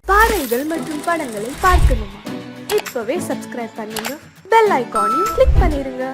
பாடல்கள் மற்றும் படங்களை பார்க்கணுமா? இப்பவே சப்ஸ்கிரைப் பண்ணுங்க, பெல் ஐகானையும் கிளிக் பண்ணிருங்க.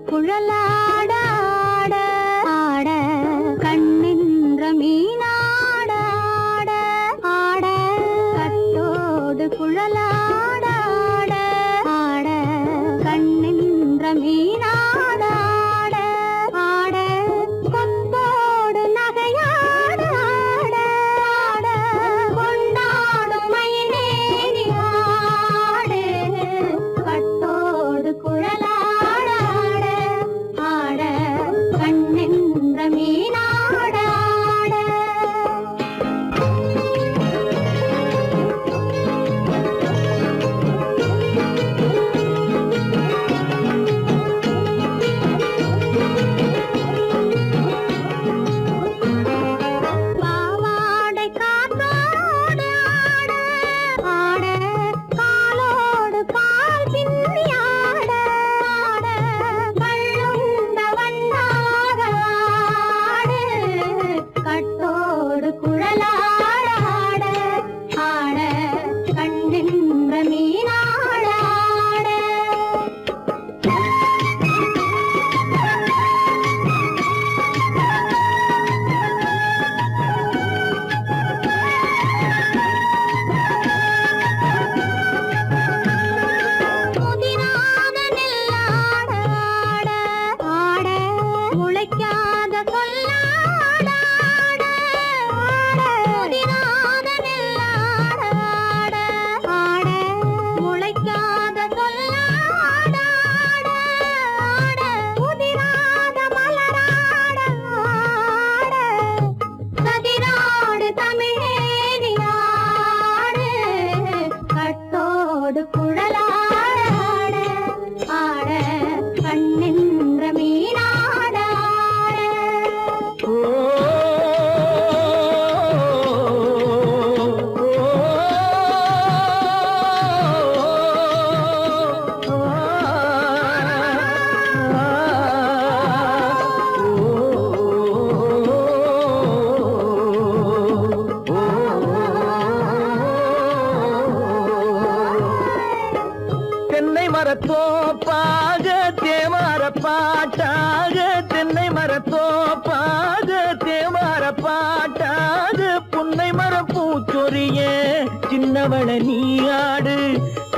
குழலாட ஆட ஆட கண்ணின்ற மீனாட ஆட ஆட கட்டோடு குழலாட ஆட ஆட கண்ணின்ற மீனாட ஆட ஆட கொம்போடு நகையாட ஆட ஆட கொண்டாடும் மயிலேறி ஆடு கட்டோடு குழலாட மரத்தோப்பாக தேமார பாட்டாக தென்னை மரத்தோப்பாக தேமார பாட்டாக புன்னை மரப்பூச்சொரிய சின்னவள நீயாடு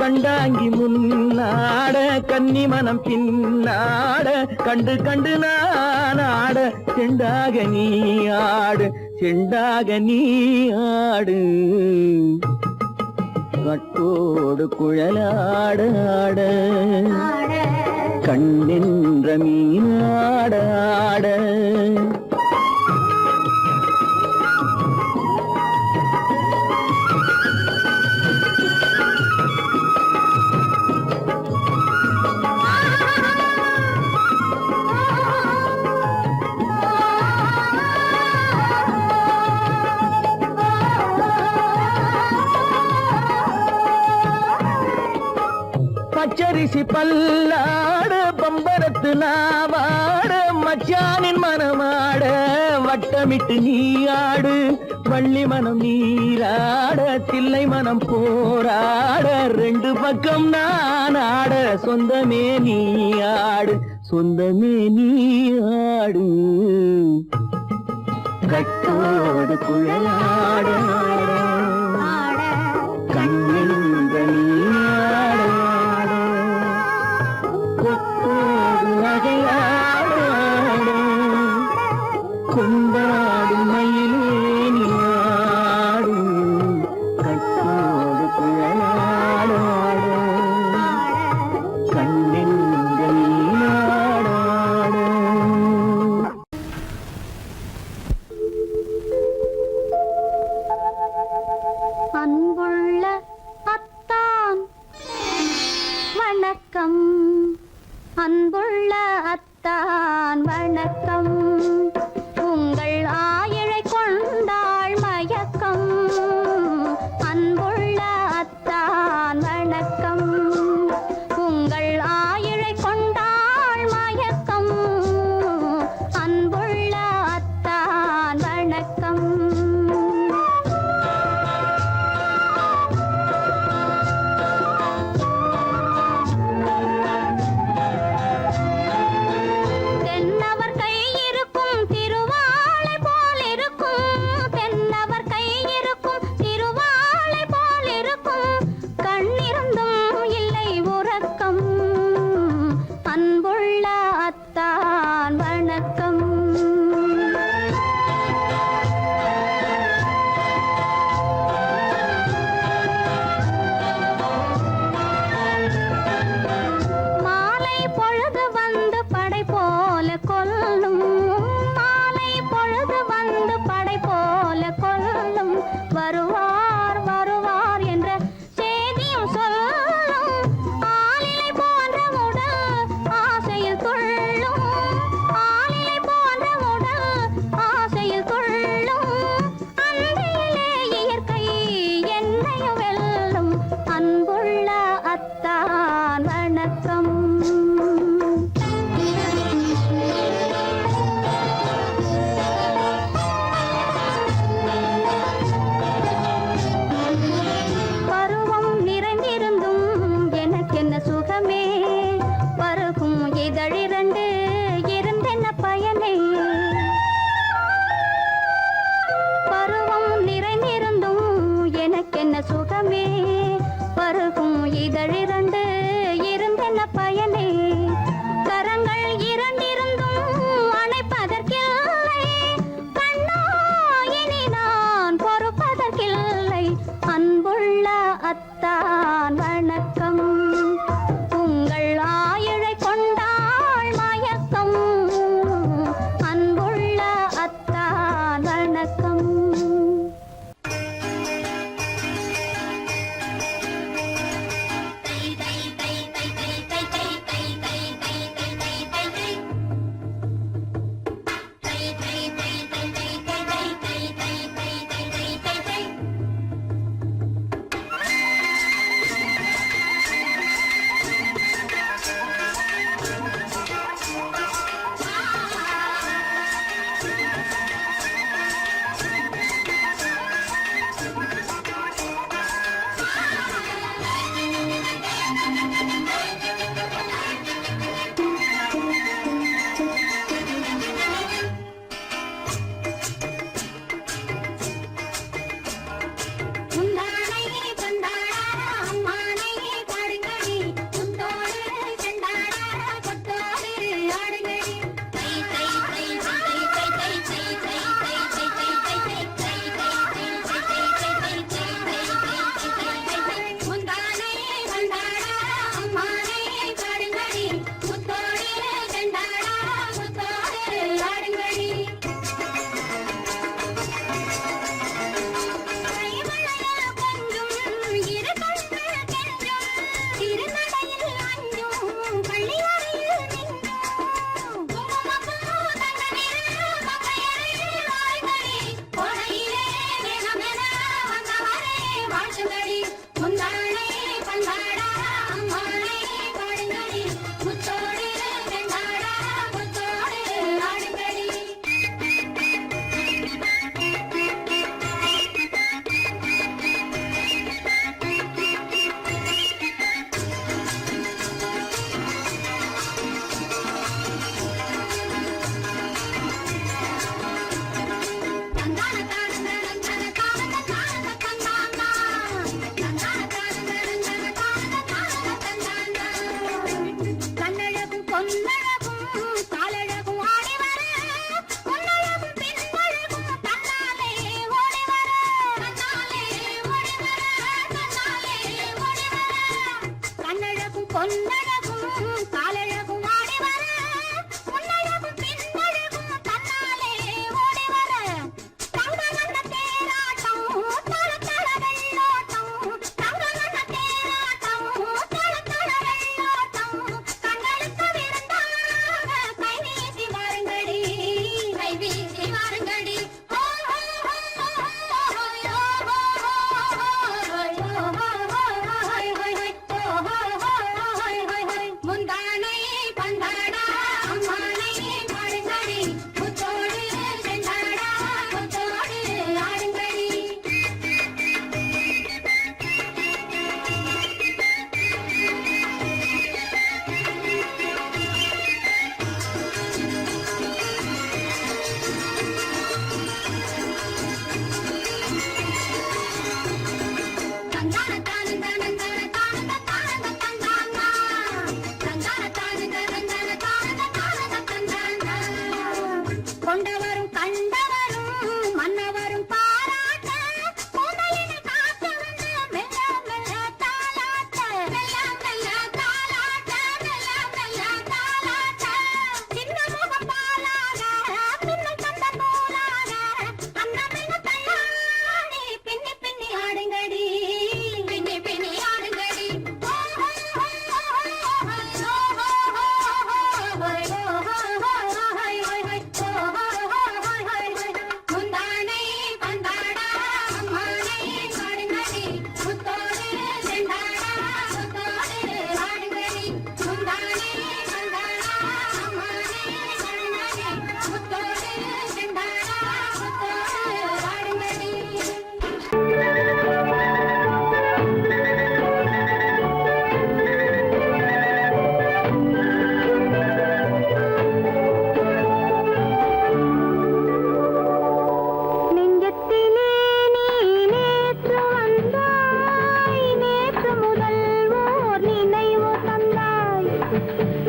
கண்டாங்கி முன்னாட கன்னி மனம் பின்னாட கண்டு கண்டு நானாட செண்டாக நீயாடு செண்டாக நீயாடு கட்டோடு குழலாட கண்ணின்ற மீனாட பச்சரிசி பல்லாட பம்பரத்து நாவாட மச்சானின் மனமாட வட்டமிட்டு நீயாடு வள்ளி மனம் நீராட தில்லை மனம் போராட ரெண்டு பக்கம் நான் ஆட சொந்தமே நீயாடு சொந்தமே நீயாடு கட்டோடு குழலாட கண்ணின்ற நீயாட கொண்டாடு மயிலே நீயாடு கட்டோடு குழலாட கண்ணின்ற நீயாட அன்புள்ள அத்தான் வணக்கம். உங்கள் ஆயிழை கொண்டாள் மயக்கம். அன்புள்ள அத்தான் வணக்கம். உங்கள் ஆயிழை கொண்டாள் மயக்கம். அன்புள்ள அத்தான் வணக்கம். தென்னவர் கை இருக்கும் திருவாளை போல் இருக்கும். தென்னவர் கை இருக்கும் திருவாளை போல் இருக்கும். கண்ணிருந்தும் இல்லை உறக்கம். அன்புள்ள அத்தான் வணக்கம். மாலை பொழுது வந்து படை போல கொல்லும். மாலை பொழுது வந்து படை போல கொல்லும். வருவார் வருவார் என்ற செய்தியும் சொல்லும். ஆளிலை போன்ற உடல் ஆசையில் துள்ளும். ஆளிலை போன்ற உடல் ஆசையில் துள்ளும். அன்பிலே இயற்கை என்னையும் வெல்லும். அன்புள்ள அத்தான் வணக்கம். பருவம் நிறைந்திருந்தும் எனக்கென்ன சுகமே. பருகும் இதழிரண்டு இருந்தென்ன பயனே. பருவம் நிறைந்திருந்தும் எனக்கென்ன சுகமே. பருகும் இதழிரண்டு இருந்தென்ன பயனே. கரங்கள் இரண்டிருந்தும் அணைப்பதற்கில்லை. கண்ணா இனி நான் பொறுப்பதற்கில்லை. அன்புள்ள அத்தான் வணக்கம். உங்கள் ஆயிழை கொண்டாள் மயக்கம். அன்புள்ள அத்தான் வணக்கம்.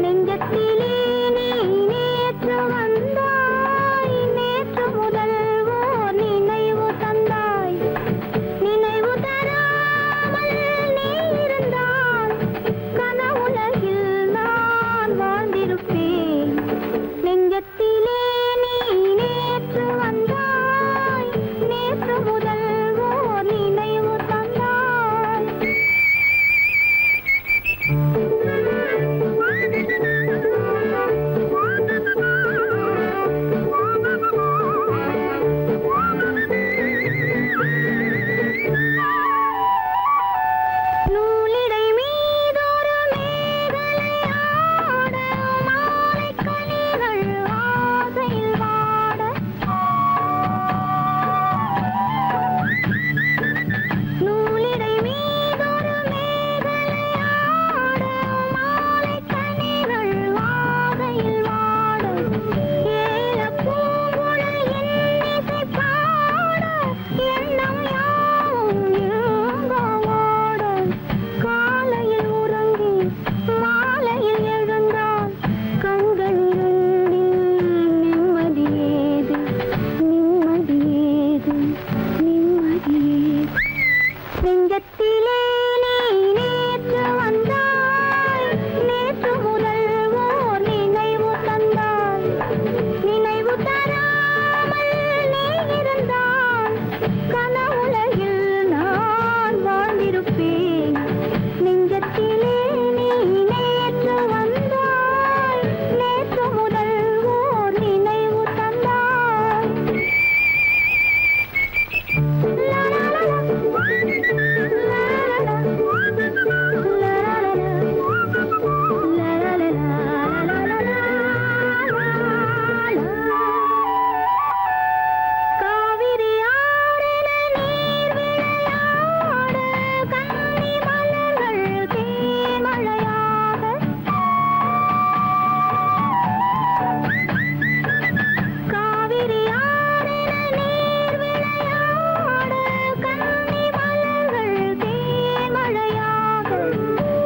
நெஞ்சத்திலே நீ நேற்று வந்தாய், நேற்று முதல் ஓர் நினைவு தந்தாய். நினைவு தராமல் நீ இருந்தால் கனவுலகில் நான் வாழ்ந்திருப்பேன். நெஞ்சத்திலே நீ நேற்று வந்தாய், நேற்று முதல் ஓர் நினைவு தந்தாய். நூலிடை மீதொரு மேகலையாட, மாலைக் கனிகள் ஆசையில் வாட. நூலிடை மீதொரு மேகலையாட, மாலைக் கனிகள் ஆசையில் வாட. ஏலப் பூங்குழல் இன்னிசை பாட, எண்ணம் யாவும் எங்கோ ஓட. காலையில் உறங்கி மாலையில் எழுந்தால் கண்கள் இரண்டில் நிம்மதியேது, நிம்மதியேது, நிம்மதியேது. நெஞ்சத்திலே நீ நேற்று வந்தாய், நேற்று முதல் ஓர் நினைவு தந்தாய். நினைவு தராமல் நீ இருந்தால் கனவுலகில் நான் வாழ்ந்திருப்பேன். நெஞ்சத்திலே நீ நேற்று வந்தாய், நேற்று முதல் ஓர் நினைவு தந்தாய். லா லா லா லா. லா லா லா. லா லா லா. லா லா லா லா லா லா. காவிரி ஆறின நீர் விளையாட, கன்னி மலர்கள் தேன்மழையாக. காவிரி ஆறின நீர் விளையாட, கன்னி மலர்கள் தேன்மழையாக.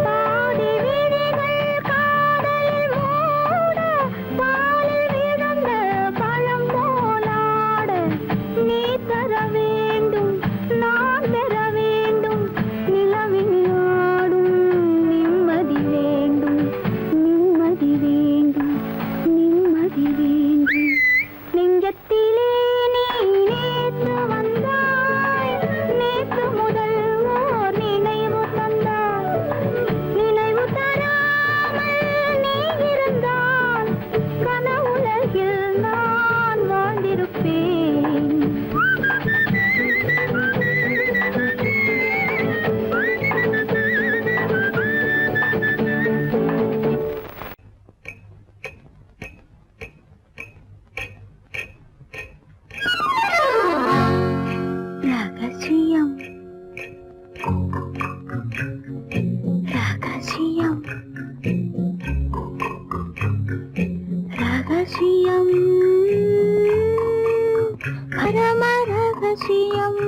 பாதி விழிகள் காதலில் மூட, பாலில் விழுந்த பழம் போலாட. நீ தர வேண்டும், நான் பெற வேண்டும், நிலவில் ஆடும் நிம்மதி வேண்டும், நிம்மதி வேண்டும், நிம்மதி வேண்டும். நெஞ்சத்திலே நீ நேற்று வந்தாய், நேற்று முதல் ஓர் நினைவு தந்தாய். நினைவு தராமல் நீ இருந்தால் கனவுலகில் நான் வாழ்ந்திருப்பேன். ரகசியம், ரகசியம், ரகசியம், பரம ரகசியம்.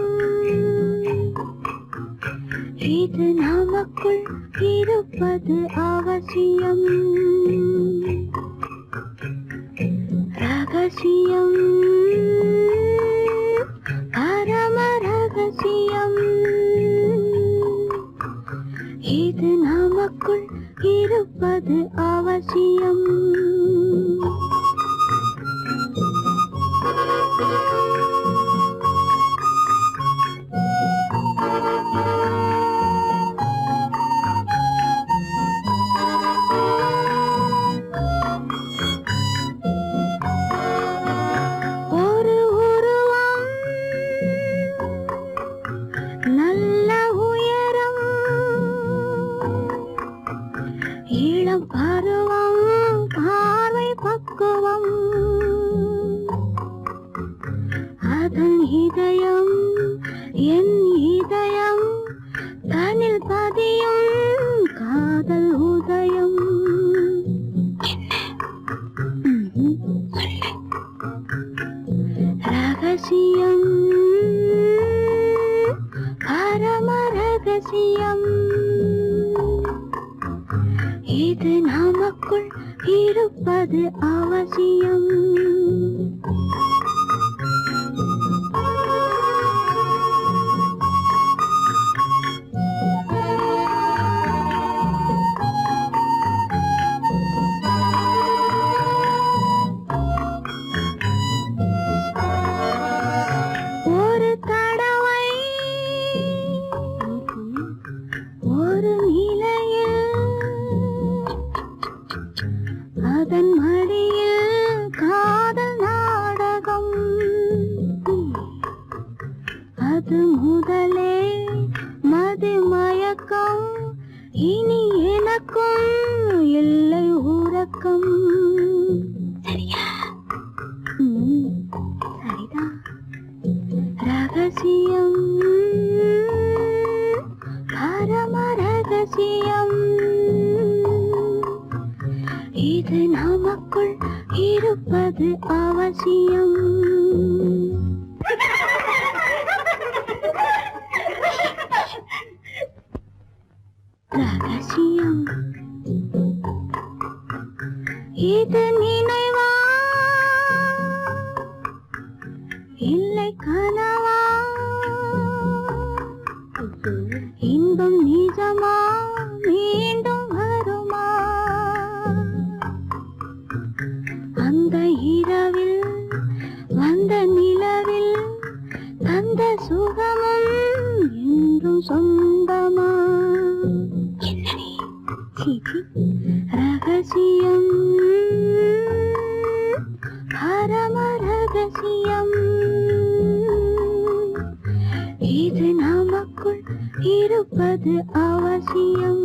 இது நமக்குள் இருப்பது அவசியம். ரகசியம், பரம ரகசியம். இது நமக்குள் இருப்பது அவசியம். ஒரு உருவம், நல்ல உயரம், இளம் பருவம், பார்வை பக்குவம். அதன் இதயம், என் இதயம், தனில் பதியும் காதல் உதயம். ரகசியம், பரம ரகசியம். இது நமக்கு நமக்குள் இருப்பது அவசியம். ஒரு தடவை ஒரு நிலையில் அதன் மடியில் காதல் நாடகம், அது முதலே மது மயக்கம், இனி எனக்கும் இல்லை உறக்கம். சரியா? சரிதான். ரகசியம், பரம ரகசியம், இது நமக்குள் இருப்பது அவசியம். ரகசியம், இது நினைவா இல்லை கனவா, இன்பம் நிஜமா மீண்டும் வருமா, அந்த இரவில் வந்த நிலவில் தந்த சுகமும் என்றும் சொந்தமா. என்னடி சீச்சி. ரகசியம், பரம ரகசியம், இது நமக்குள் இருப்பது அவசியம்.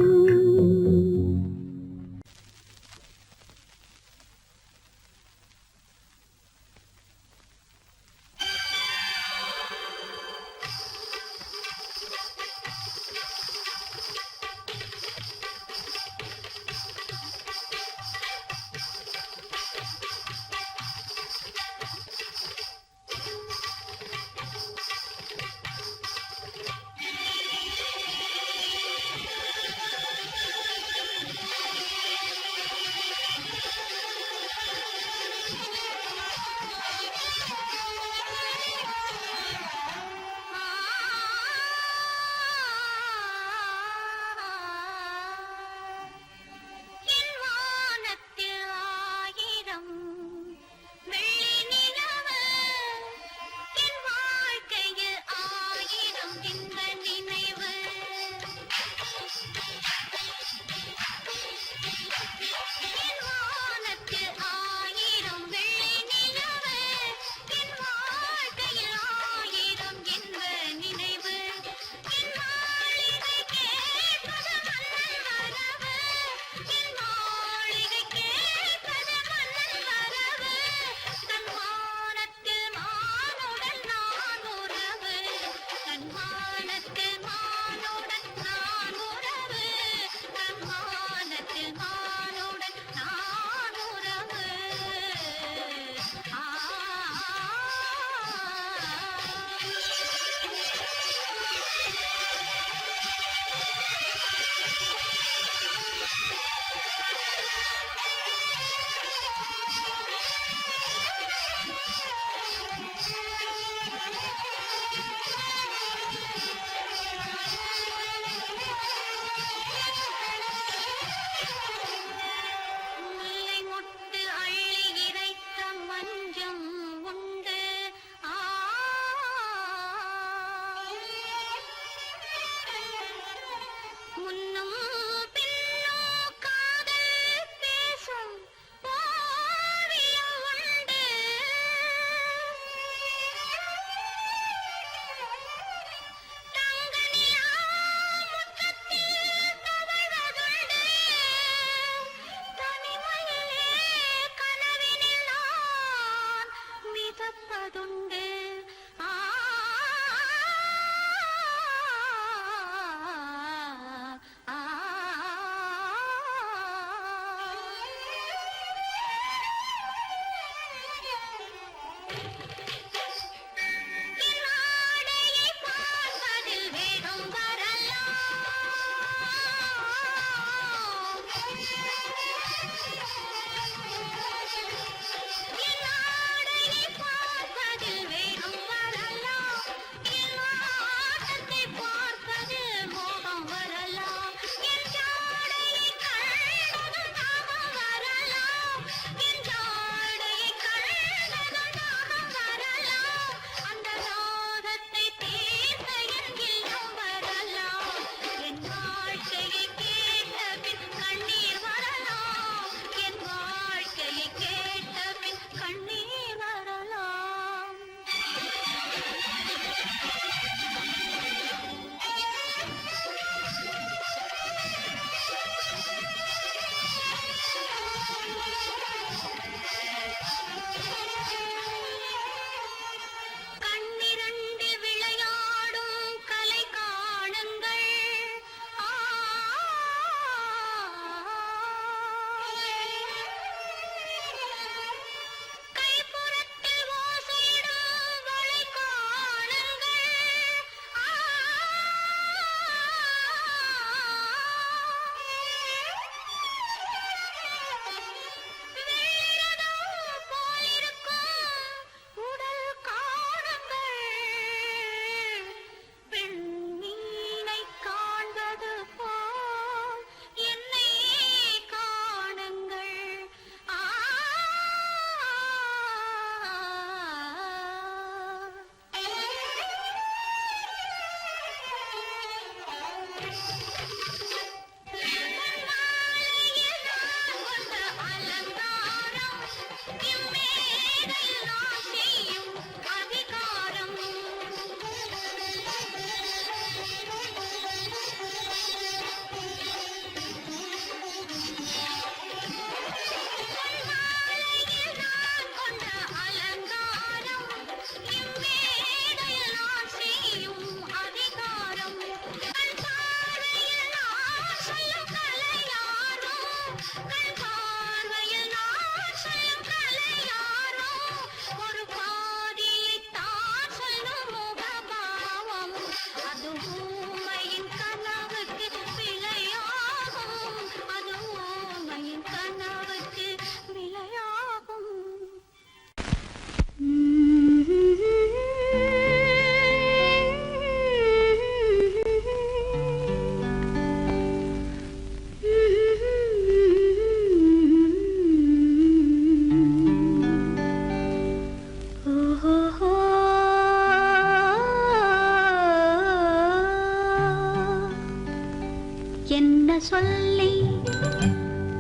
என்ன சொல்லி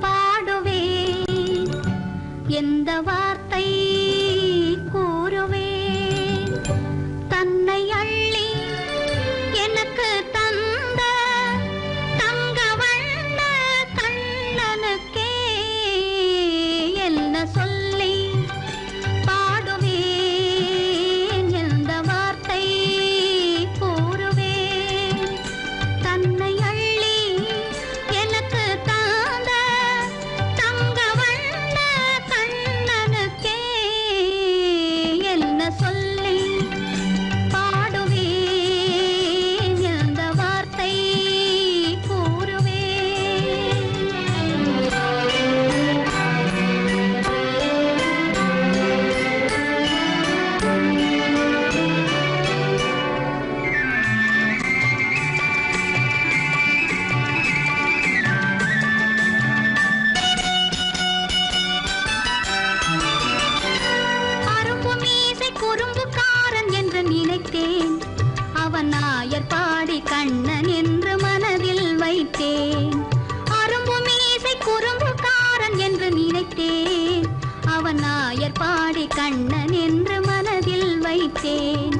பாடுவேன், எந்த வார்த்தை கூறுவேன், தன்னை அள்ளி எனக்கு தந்த தங்க வண்ண கண்ணனுக்கே என்ன சொல்லி பாடுவேன், எந்த வார்த்தை கூறுவேன், தன்னை அள்ளி எனக்கு தந்த தங்க வண்ண கண்ணனுக்கே என்ன சொல்லி பாடுவேன், எந்த வார்த்தை குறும்புக்காரன் என்று நினைத்தேன், அவன் நாயர் பாடி கண்ணன் என்று மனதில் வைத்தேன். அரும்பு மீசை குறும்புக்காரன் என்று நினைத்தேன், அவன் நாயர் பாடி கண்ணன் என்று மனதில் வைத்தேன்.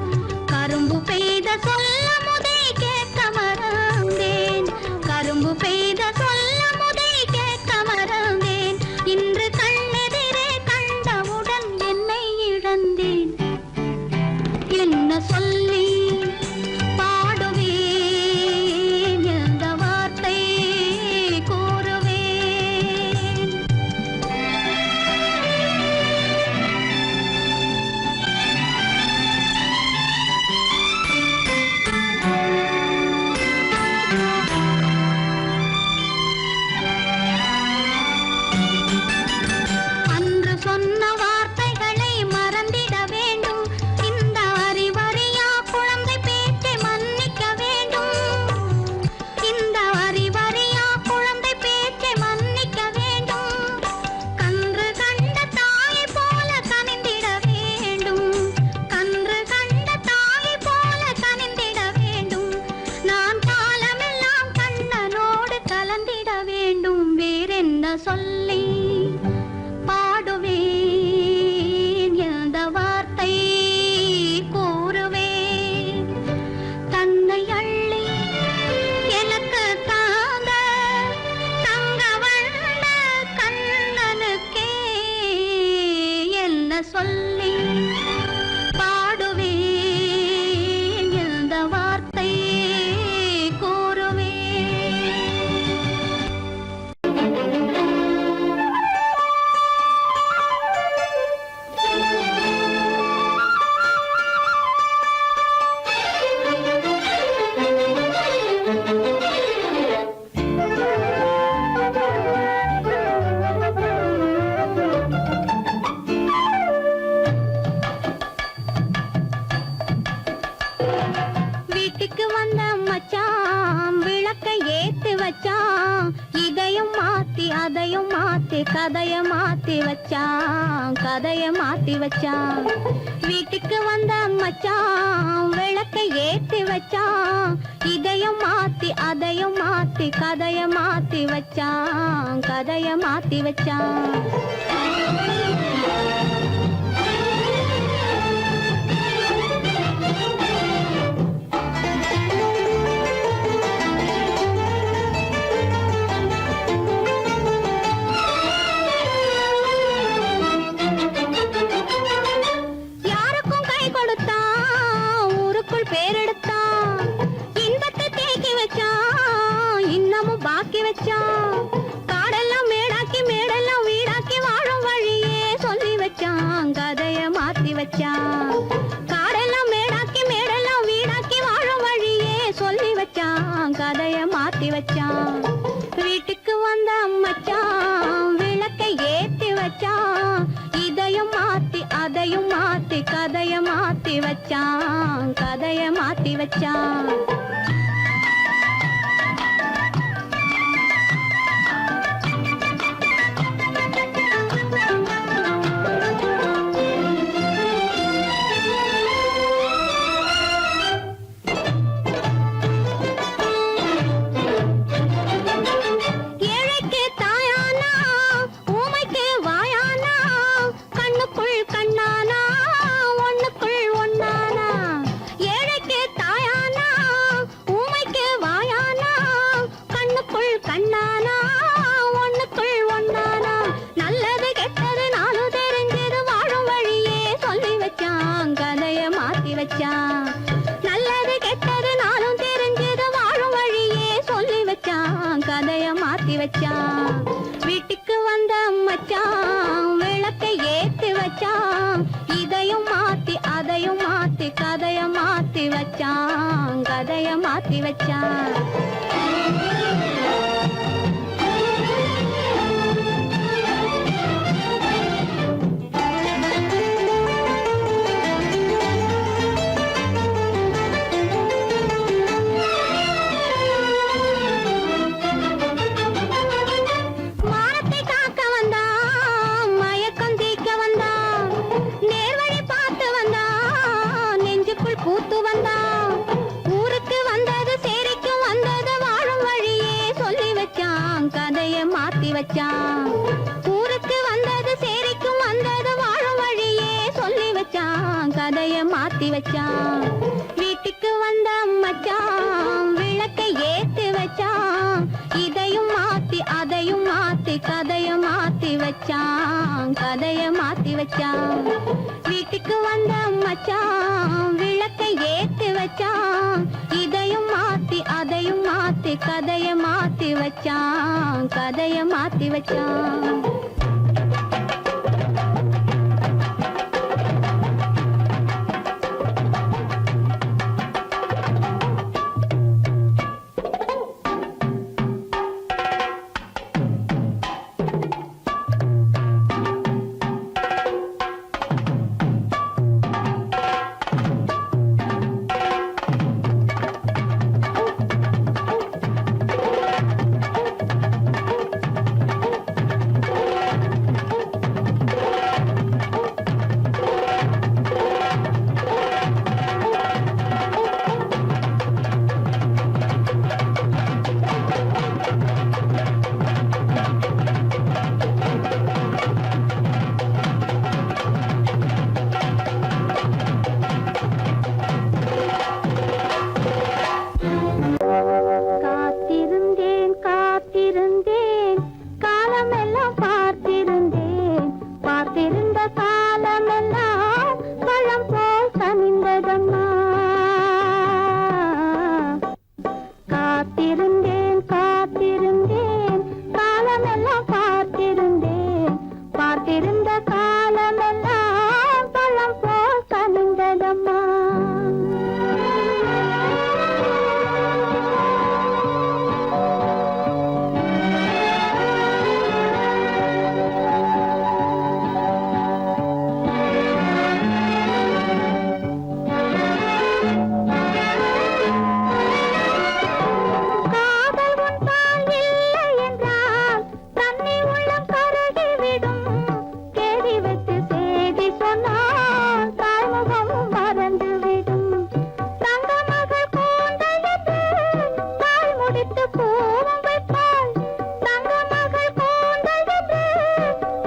கரும்பு பெய்த சொல்ல முதை கேட்க மறந்தேன், கரும்பு பெய்த சொல்ல முதை கேட்க மறந்தேன். இன்று கண்ணெதிரே கண்டவுடன் என்னை இழந்தேன். என்ன சொல்லி பாடுவேன், எந்த வார்த்தை கூறுவேன். அன்று சொன்ன வார்த்தைகளை மறந்திட வேண்டும், இந்த அறிவறியா குழந்தை பேச்சை மன்னிக்க வேண்டும், இந்த அறிவறியா குழந்தை பேச்சை மன்னிக்க வேண்டும். கன்று கண்ட தாயை போல கனிந்திட வேண்டும், கன்று கண்ட தாயை போல கனிந்திட வேண்டும். நான் காலமெல்லாம் கண்ணனோடு கலந்திட வேண்டும். வேறென்ன சொல்லி பாடுவேன், எந்த வார்த்தை கூறுவேன், தன்னை அள்ளி எனக்கு தாந்த தங்க வண்ண கண்ணனுக்கே என்ன சொல்லி பாடுவேன், எந்த வார்த்தை கூறுவேன். வீட்டுக்கு வந்த மச்சான் விளக்கை ஏத்தி வச்சான், இதையும் மாத்தி அதையும் மாத்தி கதைய மாத்தி வச்சான், கதைய மாத்தி வச்சான். வீட்டுக்கு வந்த மச்சான் விளக்கை ஏத்தி வச்சான், இதையும் மாத்தி அதையும் மாத்தி கதைய மாத்தி வச்சான், கதைய மாத்தி வச்சான். யாருக்கும் கை கொடுத்தான், ஊருக்குள் பேரெடுத்தான், இன்பத்தை தேக்கி வச்சான், இன்னமும் பாக்கி வச்சான். காடெல்லாம் மேடாக்கி கதைய மாத்தி வச்சான். காடெல்லாம் மேடாக்கி மேடெல்லாம் வீடாக்கி வாழும் வழியே சொல்லி வச்சான், கதைய மாத்தி வச்சான். வீட்டுக்கு வந்த மச்சான் விளக்கை ஏத்தி வச்சான், இதையும் மாத்தி அதையும் மாத்தி கதைய மாத்தி வச்சான், கதைய மாத்தி வச்சான். ஏழைக்கு தாயானா ஊமைக்கு வாயானா, கண்ணுக்குள் கண்ணானா ஒண்ணுக்குள் ஒண்ணானா. ஏழைக்கு தாயானா ஊமைக்கு வாயானா, கண்ணுக்குள் கண்ணானா ஒண்ணுக்குள் ஒண்ணானா. நல்லது கெட்டது நாலு தெரிஞ்சது வாழும் வழியே சொல்லி வச்சான், கதைய மாத்தி வச்சான். நல்லது கெட்டது நாளும் தெரிஞ்சது வாழும் வழியே சொல்லி வச்சான், கதைய மாத்தி வச்சான். வீட்டுக்கு வந்த மச்சான் விளக்கை ஏத்தி வச்சான், இதையும் மாத்தி அதையும் மாத்தி கதைய மாத்தி வச்சான், கதைய மாத்தி வச்சான். மானத்தை காக்க வந்தான், மயக்கம் தீக்க வந்தான், நேர்வழி பார்த்து வந்தான், நெஞ்சுக்குள் பூத்து வந்தான். ஊருக்கு வந்தது சேரிக்கு வந்தது வாழும் வழியே சொல்லி வச்சான், கதைய மாத்தி வச்சான். ஊருக்கு வந்தது சேரிக்கும் வந்தது வாழும் வழியே சொல்லி வச்சான், கதைய மாத்தி வச்சான். வீட்டுக்கு வந்த மச்சான் விளக்கை ஏத்தி வச்சான், இதையும் மாத்தி அதையும் மாத்தி கதைய மாத்தி வச்சான், கதைய மாத்தி வச்சான். வீட்டுக்கு வந்த மச்சான் விளக்கை ஏத்தி வச்சான், இதையும் மாத்தி அதையும் மாத்தி கதைய மாத்தி வச்சான், கதைய மாத்தி வச்சான். காத்திருந்தேன் காத்திருந்தேன் காலமெல்லாம் பார்த்திருந்தேன், பார்த்திருந்த காலமெல்லாம் பழம் போல் கனிந்ததம்மா. காத்திருந்தேன் காத்திருந்தேன் காலமெல்லாம் பார்த்திருந்தேன், பார்த்திருந்த காலமெல்லாம் பழம் போல் கனிந்ததம்மா. காதல் உன்பால் இல்லை என்றால் தன்னை உள்ளம் கருகிவிடும், கேடி வைத்து செய்தி சொன்னால் தாய்முகமும் மறந்துவிடும். தங்க மகள் கூந்தலிட்டு தாய் முடித்து பூவும் வைப்பாள், தங்க மகள் கூந்தலிட்டு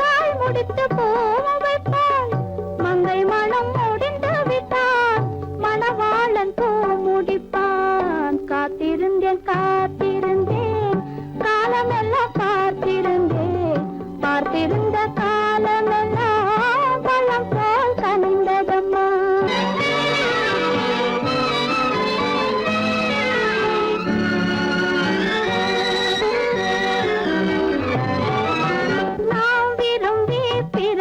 தாய் முடித்து பூவும் வைப்பாள். மங்கை மனம் முடிந்து விட்டான், மணவாளன் பூ முடிப்பான். காத்திருந்தேன் காத்திருந்தேன் காலமெல்லாம் பார்த்திருந்தேன், பார்த்திருந்த காலமெல்லாம் பழம் போல் கனிந்ததம்மா. நாம் விரும்பி பிற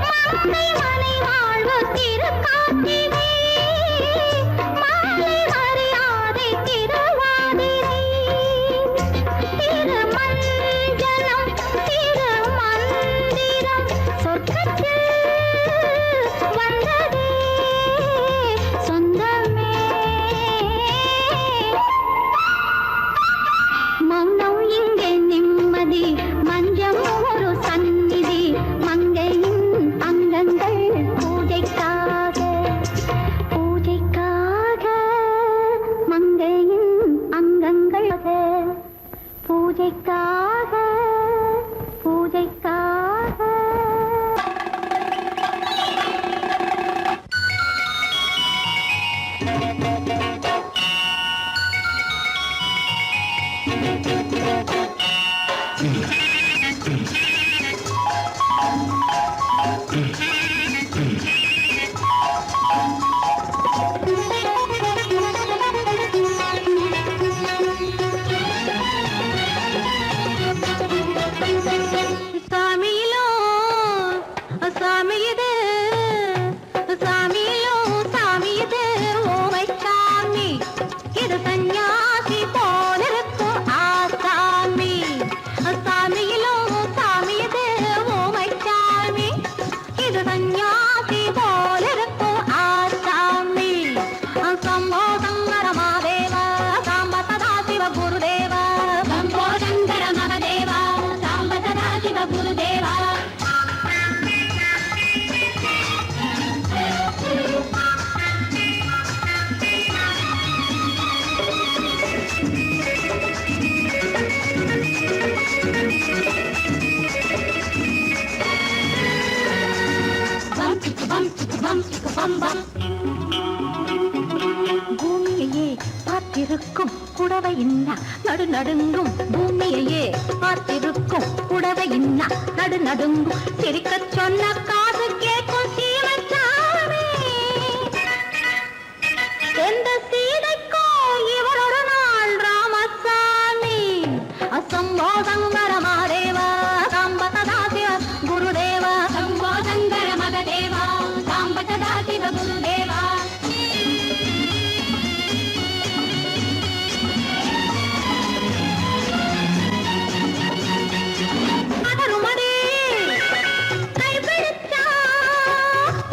மங்கை மனை வாழ்வு திருக்கார்த்திகை மாலை மரியாதை திருவாதிரை திருமஞ்சனம் திருமந்திரம் சொர்க்கத்தில் வந்ததே சொந்தமே மௌனம் இங்கே நிம்மதி மஞ்சம் ஒரு சந்நிதி மங்கையின் அங்கங்கள் பூஜைக்காக பூஜைக்காக மங்கையின் அங்கங்கள் பூஜைக்காக பூஜைக்காக சாமியிலோ சாமி இது சாமியிலோ சாமி இது ஓமை சாமி இது சந்நியாசி போலிருக்கும் ஆசாமி சாமியிலோ சாமி இது ஓமை சாமி இது சந்நியாசி போலிருக்கும் ஆசாமி சம்போ சங்கர மகாதேவ சாம்ப சதா சிவ குருதேவ சம்போ சங்கர மகாதேவ சாம்ப சதா சிவ குருதேவ பூமியையே பார்த்திருக்கும் புடவை இன்னா நடு நடுங்கும் பூமியையே பார்த்திருக்கும் புடவை இன்னா நடு நடுங்கும் சிரிக்கச் சொன்ன காது கேட்கும் சீமச்சாமி எந்த சீதைக்கோ இவளொரு நாள் ராமசாமி அசம்போ சங்கர மகாதேவ சாம்ப சதா சிவ குருதேவ சம்போ சங்கர மகதேவ சாம்ப சதா சிவ குருதேவ பதறுமடி கைப்பிடிச்சா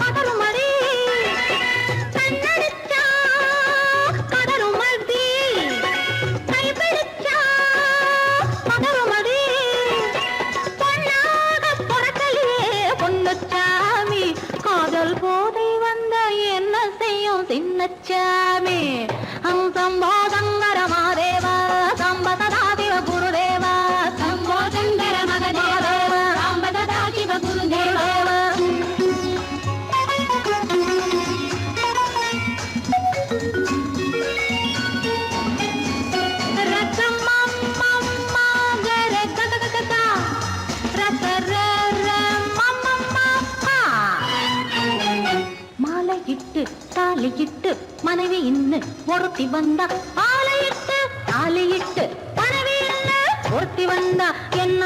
பதறுமடி கண்ணடிச்சா பதறுமடி கைப்பிடிச்சா பதறுமடி பொன்னாக பொறக்கலையே பொன்னுச்சாமி காதல் போதை வந்த என்ன செய்யும் சின்னச்சாமி சம்போ சங்கர மகாதேவ சாம்ப சதா சிவ குருதேவ சம்போ சங்கர மகதேவ சாம்ப சதா சிவ குருதேவ மாலையிட்டு தாலியிட்டு மனைவி இன்னு ஒருத்தி வந்தா மாலையிட்டு தாலியிட்டு மனைவி இன்னு ஒருத்தி வந்தா என்ன